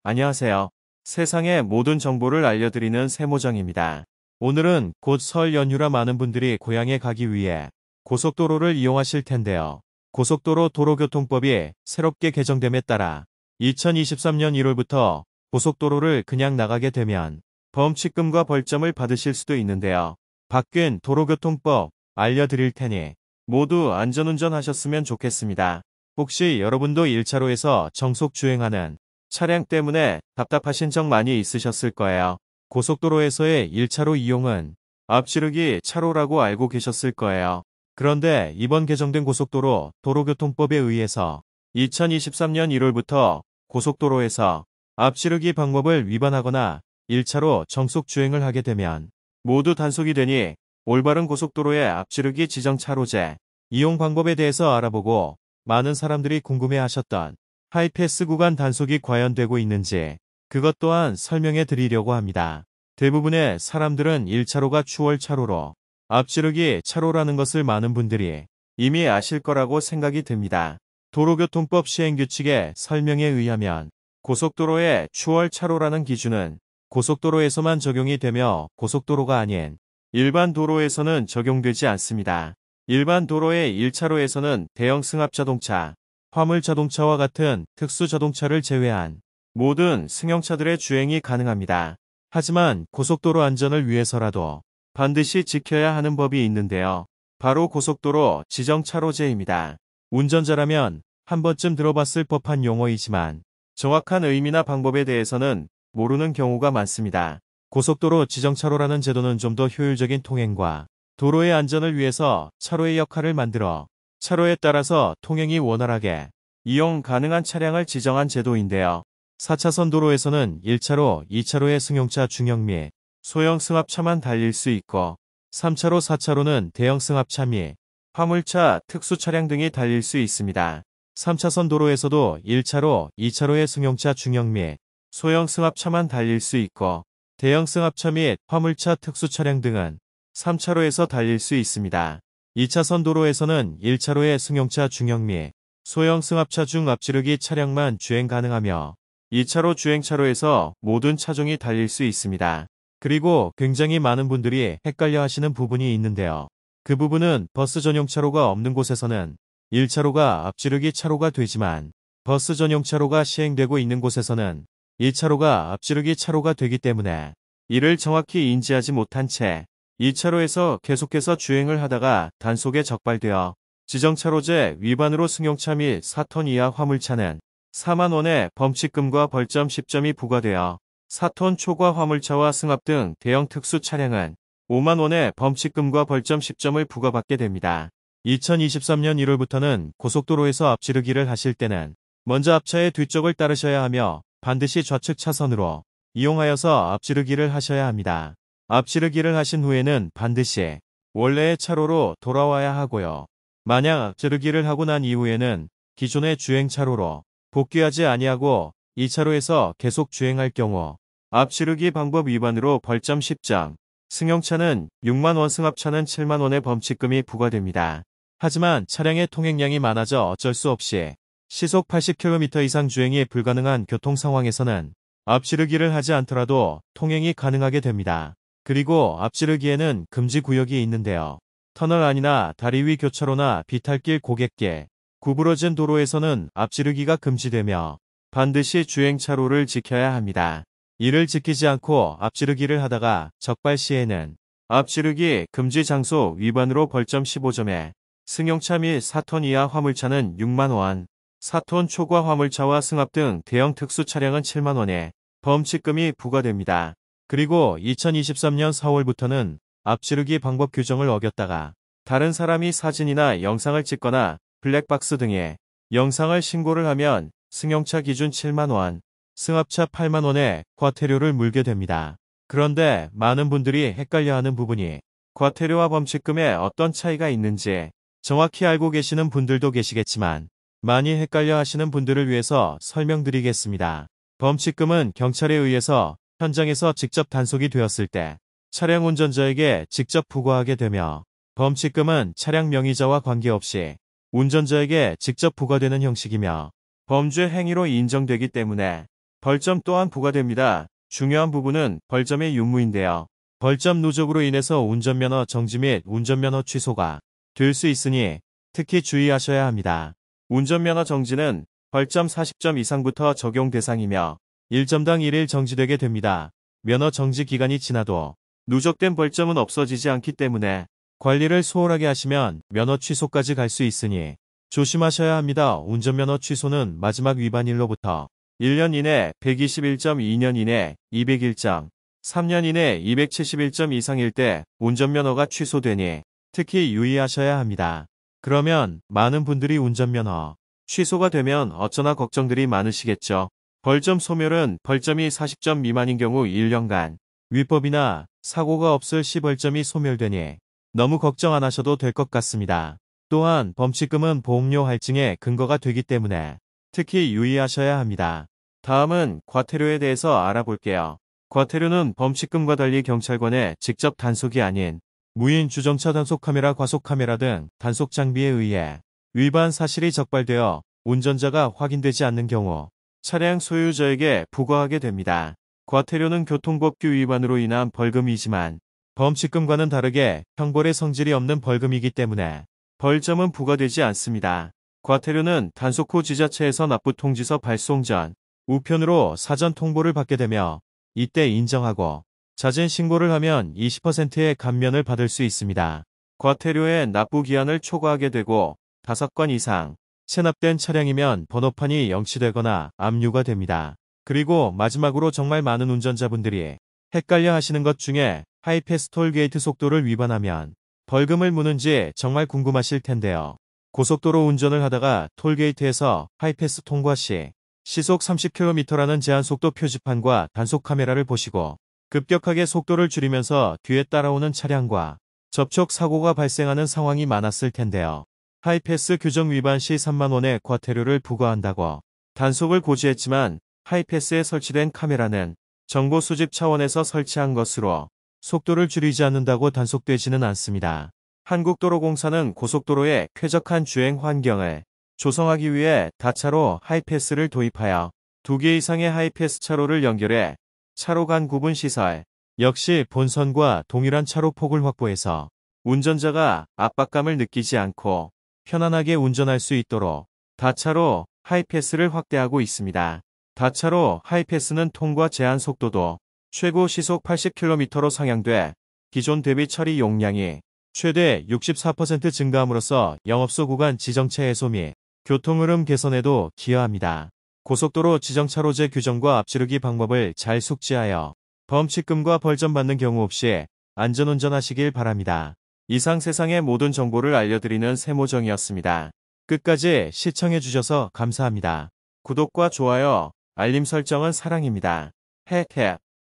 안녕하세요. 세상의 모든 정보를 알려드리는 세모장입니다. 오늘은 곧 설 연휴라 많은 분들이 고향에 가기 위해 고속도로를 이용하실 텐데요. 고속도로 도로교통법이 새롭게 개정됨에 따라 2023년 1월부터 고속도로를 그냥 나가게 되면 범칙금과 벌점을 받으실 수도 있는데요. 바뀐 도로교통법 알려드릴 테니 모두 안전운전 하셨으면 좋겠습니다. 혹시 여러분도 1차로에서 정속 주행하는 차량 때문에 답답하신 적 많이 있으셨을 거예요. 고속도로에서의 1차로 이용은 앞지르기 차로라고 알고 계셨을 거예요. 그런데 이번 개정된 고속도로 도로교통법에 의해서 2023년 1월부터 고속도로에서 앞지르기 방법을 위반하거나 1차로 정속 주행을 하게 되면 모두 단속이 되니 올바른 고속도로의 앞지르기 지정 차로제 이용 방법에 대해서 알아보고 많은 사람들이 궁금해하셨던 하이패스 구간 단속이 과연 되고 있는지 그것 또한 설명해 드리려고 합니다. 대부분의 사람들은 1차로가 추월차로로 앞지르기 차로라는 것을 많은 분들이 이미 아실 거라고 생각이 듭니다. 도로교통법 시행규칙의 설명에 의하면 고속도로의 추월차로라는 기준은 고속도로에서만 적용이 되며 고속도로가 아닌 일반 도로에서는 적용되지 않습니다. 일반 도로의 1차로에서는 대형 승합자동차, 화물자동차와 같은 특수자동차를 제외한 모든 승용차들의 주행이 가능합니다. 하지만 고속도로 안전을 위해서라도 반드시 지켜야 하는 법이 있는데요. 바로 고속도로 지정차로제입니다. 운전자라면 한 번쯤 들어봤을 법한 용어이지만 정확한 의미나 방법에 대해서는 모르는 경우가 많습니다. 고속도로 지정차로라는 제도는 좀 더 효율적인 통행과 도로의 안전을 위해서 차로의 역할을 만들어 차로에 따라서 통행이 원활하게 이용 가능한 차량을 지정한 제도인데요. 4차선 도로에서는 1차로, 2차로의 승용차 중형 및 소형 승합차만 달릴 수 있고 3차로, 4차로는 대형 승합차 및 화물차, 특수 차량 등이 달릴 수 있습니다. 3차선 도로에서도 1차로, 2차로의 승용차 중형 및 소형 승합차만 달릴 수 있고 대형 승합차 및 화물차, 특수 차량 등은 3차로에서 달릴 수 있습니다. 2차선 도로에서는 1차로의 승용차 중형 및 소형 승합차 중 앞지르기 차량만 주행 가능하며 2차로 주행차로에서 모든 차종이 달릴 수 있습니다. 그리고 굉장히 많은 분들이 헷갈려 하시는 부분이 있는데요. 그 부분은 버스 전용 차로가 없는 곳에서는 1차로가 앞지르기 차로가 되지만 버스 전용 차로가 시행되고 있는 곳에서는 2차로가 앞지르기 차로가 되기 때문에 이를 정확히 인지하지 못한 채 2차로에서 계속해서 주행을 하다가 단속에 적발되어 지정차로제 위반으로 승용차 및 4톤 이하 화물차는 4만 원의 범칙금과 벌점 10점이 부과되어 4톤 초과 화물차와 승합 등 대형 특수 차량은 5만 원의 범칙금과 벌점 10점을 부과받게 됩니다. 2023년 1월부터는 고속도로에서 앞지르기를 하실 때는 먼저 앞차의 뒤쪽을 따르셔야 하며 반드시 좌측 차선으로 이용하여서 앞지르기를 하셔야 합니다. 앞지르기를 하신 후에는 반드시 원래의 차로로 돌아와야 하고요. 만약 앞지르기를 하고 난 이후에는 기존의 주행차로로 복귀하지 아니하고 2차로에서 계속 주행할 경우 앞지르기 방법 위반으로 벌점 10점, 승용차는 6만 원, 승합차는 7만 원의 범칙금이 부과됩니다. 하지만 차량의 통행량이 많아져 어쩔 수 없이 시속 80km 이상 주행이 불가능한 교통 상황에서는 앞지르기를 하지 않더라도 통행이 가능하게 됩니다. 그리고 앞지르기에는 금지 구역이 있는데요. 터널 안이나 다리 위 교차로나 비탈길, 고갯길, 구부러진 도로에서는 앞지르기가 금지되며 반드시 주행차로를 지켜야 합니다. 이를 지키지 않고 앞지르기를 하다가 적발 시에는 앞지르기 금지 장소 위반으로 벌점 15점에 승용차 및 4톤 이하 화물차는 6만 원, 4톤 초과 화물차와 승합 등 대형 특수 차량은 7만 원에 범칙금이 부과됩니다. 그리고 2023년 4월부터는 앞지르기 방법 규정을 어겼다가 다른 사람이 사진이나 영상을 찍거나 블랙박스 등의 영상을 신고를 하면 승용차 기준 7만 원, 승합차 8만 원의 과태료를 물게 됩니다. 그런데 많은 분들이 헷갈려하는 부분이 과태료와 범칙금에 어떤 차이가 있는지 정확히 알고 계시는 분들도 계시겠지만 많이 헷갈려 하시는 분들을 위해서 설명드리겠습니다. 범칙금은 경찰에 의해서 현장에서 직접 단속이 되었을 때 차량 운전자에게 직접 부과하게 되며 범칙금은 차량 명의자와 관계없이 운전자에게 직접 부과되는 형식이며 범죄 행위로 인정되기 때문에 벌점 또한 부과됩니다. 중요한 부분은 벌점의 유무인데요. 벌점 누적으로 인해서 운전면허 정지 및 운전면허 취소가 될 수 있으니 특히 주의하셔야 합니다. 운전면허 정지는 벌점 40점 이상부터 적용 대상이며 1점당 1일 정지되게 됩니다. 면허 정지 기간이 지나도 누적된 벌점은 없어지지 않기 때문에 관리를 소홀하게 하시면 면허 취소까지 갈 수 있으니 조심하셔야 합니다. 운전면허 취소는 마지막 위반일로부터 1년 이내 121점, 2년 이내 201점, 3년 이내 271점 이상일 때 운전면허가 취소되니 특히 유의하셔야 합니다. 그러면 많은 분들이 운전면허 취소가 되면 어쩌나 걱정들이 많으시겠죠. 벌점 소멸은 벌점이 40점 미만인 경우 1년간 위법이나 사고가 없을 시 벌점이 소멸되니 너무 걱정 안 하셔도 될 것 같습니다. 또한 범칙금은 보험료 할증의 근거가 되기 때문에 특히 유의하셔야 합니다. 다음은 과태료에 대해서 알아볼게요. 과태료는 범칙금과 달리 경찰관의 직접 단속이 아닌 무인 주정차 단속 카메라, 과속 카메라 등 단속 장비에 의해 위반 사실이 적발되어 운전자가 확인되지 않는 경우 차량 소유자에게 부과하게 됩니다. 과태료는 교통법규 위반으로 인한 벌금이지만 범칙금과는 다르게 형벌의 성질이 없는 벌금이기 때문에 벌점은 부과되지 않습니다. 과태료는 단속 후 지자체에서 납부 통지서 발송 전 우편으로 사전 통보를 받게 되며 이때 인정하고 잦은 신고를 하면 20%의 감면을 받을 수 있습니다. 과태료의 납부 기한을 초과하게 되고 5건 이상 체납된 차량이면 번호판이 영치되거나 압류가 됩니다. 그리고 마지막으로 정말 많은 운전자분들이 헷갈려 하시는 것 중에 하이패스 톨게이트 속도를 위반하면 벌금을 무는지 정말 궁금하실 텐데요. 고속도로 운전을 하다가 톨게이트에서 하이패스 통과 시 시속 30km라는 제한속도 표지판과 단속 카메라를 보시고 급격하게 속도를 줄이면서 뒤에 따라오는 차량과 접촉 사고가 발생하는 상황이 많았을 텐데요. 하이패스 규정 위반 시 3만 원의 과태료를 부과한다고 단속을 고지했지만 하이패스에 설치된 카메라는 정보 수집 차원에서 설치한 것으로 속도를 줄이지 않는다고 단속되지는 않습니다. 한국도로공사는 고속도로의 쾌적한 주행 환경을 조성하기 위해 다차로 하이패스를 도입하여 2개 이상의 하이패스 차로를 연결해 차로 간 구분 시설 역시 본선과 동일한 차로 폭을 확보해서 운전자가 압박감을 느끼지 않고 편안하게 운전할 수 있도록 다차로 하이패스를 확대하고 있습니다. 다차로 하이패스는 통과 제한 속도도 최고 시속 80km로 상향돼 기존 대비 처리 용량이 최대 64% 증가함으로써 영업소 구간 지정체 해소 및 교통흐름 개선에도 기여합니다. 고속도로 지정차로제 규정과 앞지르기 방법을 잘 숙지하여 범칙금과 벌점 받는 경우 없이 안전운전하시길 바랍니다. 이상 세상의 모든 정보를 알려드리는 세모정이었습니다. 끝까지 시청해주셔서 감사합니다. 구독과 좋아요, 알림 설정은 사랑입니다. 헤헤.